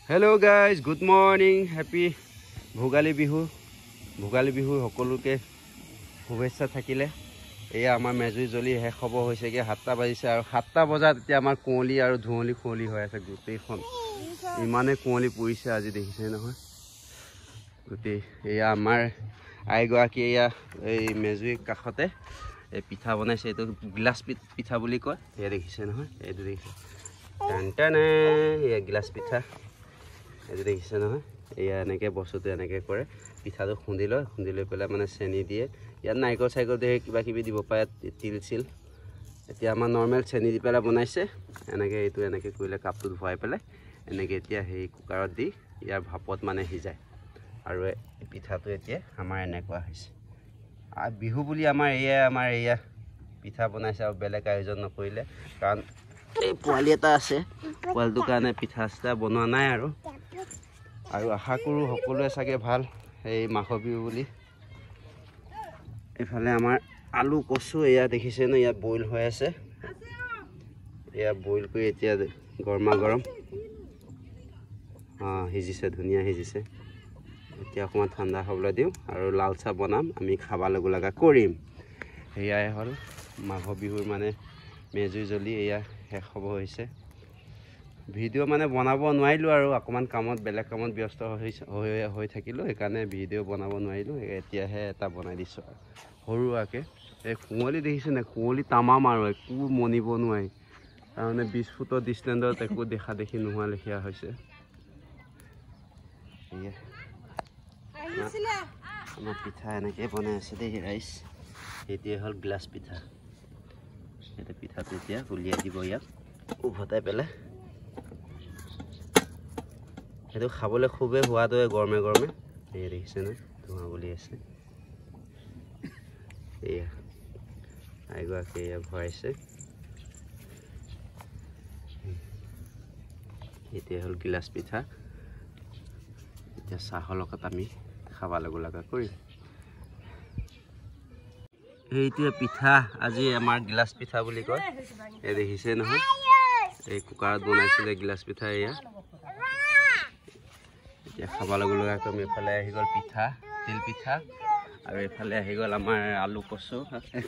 Hello guys, good morning. Happy Bhogali Bihu. Bhogali Bihu সকলোকে শুভেচ্ছা থাকিলে। এয়া আমাৰ মেজুই জলি শেষ হ'ব হৈছে কি 7টা বাজিছে আৰু 7টা বজাত এতিয়া আমাৰ কোঁৱলী আৰু ধুঁৱলী খুঁৱলী হৈ আছে গোটেইখন। ইমানে কোঁৱলী পৰিছে আজি দেখিছে নহয়। গোটেই এয়া আমাৰ আইগৰাকী এয়া এই মেজুই কাষতে এই পিঠা বনাইছে এইটো গ্লাছ পিঠা বুলি কয়। এয়া দেখিছে নহয় এইটো দেখিছে। টান এয়া গ্লাছ পিঠা এইটো দেখিছে নহয় এয়া এনেকৈ বস্তুটো এনেকৈ কৰে পিঠাটো খুন্দি লৈ পেলাই মানে চেনি দিয়ে ইয়াত নাৰিকল চাইকল দিয়ে কিবা কিবি দিব পাৰে তিল চিল এতিয়া আমাৰ নৰ্মেল চেনি দি পেলাই বনাইছে এনেকৈ এইটো এনেকৈ কৰিলে কাপটোত ভৰাই পেলাই এনেকৈ এতিয়া সেই কুকাৰত দি ইয়াৰ ভাপত মানে সিজায় আৰু পিঠাটো এতিয়া আমাৰ এনেকুৱা হৈছে আৰু বিহু বুলি আমাৰ এয়া পিঠা বনাইছে আৰু বেলেগ আয়োজন নকৰিলে কাৰণ এই পোৱালি এটা আছে পোৱালিটোৰ কাৰণে পিঠা চিঠা বনোৱা নাই আৰু আশা কৰোঁ সকলোৱে চাগে ভাল এই মাঘৰ বিহু বুলি এফালে আমাৰ আলু কচু এয়া দেখিছে ন ইয়াত বইল হৈ আছে এয়া বইল কৰি এতিয়া গৰমা গৰম সিজিছে ধুনীয়া সিজিছে এতিয়া অকণমান ঠাণ্ডা হ'বলৈ দিওঁ আৰু লাল চাহ বনাম আমি খাব লগা কৰিম সেয়াই হ'ল মাঘৰ বিহুৰ মানে মেজুই জ্বলি এয়া শেষ হ'ব হৈছে ভিডিঅ' মানে বনাব নোৱাৰিলোঁ আৰু অকণমান কামত বেলেগ কামত ব্যস্ত হৈ থাকিলোঁ সেইকাৰণে ভিডিঅ' বনাব নোৱাৰিলোঁ এতিয়াহে এটা বনাই দিছোঁ আৰু সৰুৱাকৈ এই কুঁৱলী দেখিছে নাই কুঁৱলী তামাম আৰু একো মনিব নোৱাৰি তাৰমানে 20 ফুটৰ ডিষ্টেঞ্চত একো দেখা দেখি নোহোৱা লেখীয়া হৈছে আমাৰ পিঠা এনেকৈ বনাই আছে দেই ৰাইচ এইটোৱে হ'ল গ্লাছ পিঠা সেইটো পিঠাটো এতিয়া উলিয়াই দিব ইয়াক উভতাই পেলাই সেইটো খাবলৈ খুবেই সোৱাদ হয় গৰমে গৰমে এই দেখিছে ন ধোঁৱা বুলি আছে এয়া আইগৰাকী এয়া ভৰাইছে এতিয়া হ'ল গিলাচ পিঠা এতিয়া চাহৰ লগত আমি খাব লগা কৰিম এইটোৱে পিঠা আজি আমাৰ গিলাচ পিঠা বুলি কয় এই দেখিছে নহয় এই কুকাৰত বনাইছিলে গিলাচ পিঠা এয়া এতিয়া খাব লগা আমি এফালে আহি গ'ল পিঠা তিল পিঠা আৰু এফালে আহি গ'ল আমাৰ আলু কচু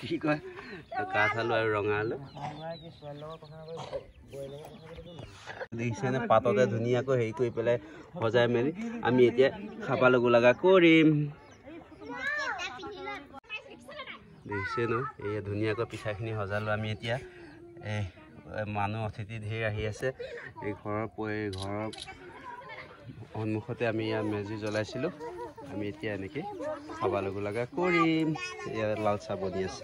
কি কয় কাঠ আলু আৰু ৰঙা আলু দেখিছেনে পাততে ধুনীয়াকৈ হেৰি কৰি পেলাই সজাই মেলি আমি এতিয়া খাব লগা কৰিম দেখিছে ন এই ধুনীয়াকৈ পিঠাখিনি সজালোঁ আমি এতিয়া মানুহ অতিথি ধেৰ আহি আছে এই ঘৰৰ সন্মুখতে আমি ইয়াত মেজি জ্বলাইছিলোঁ আমি এতিয়া এনেকৈ খাব লগা কৰিম ইয়াত লাল চাহ বনি আছে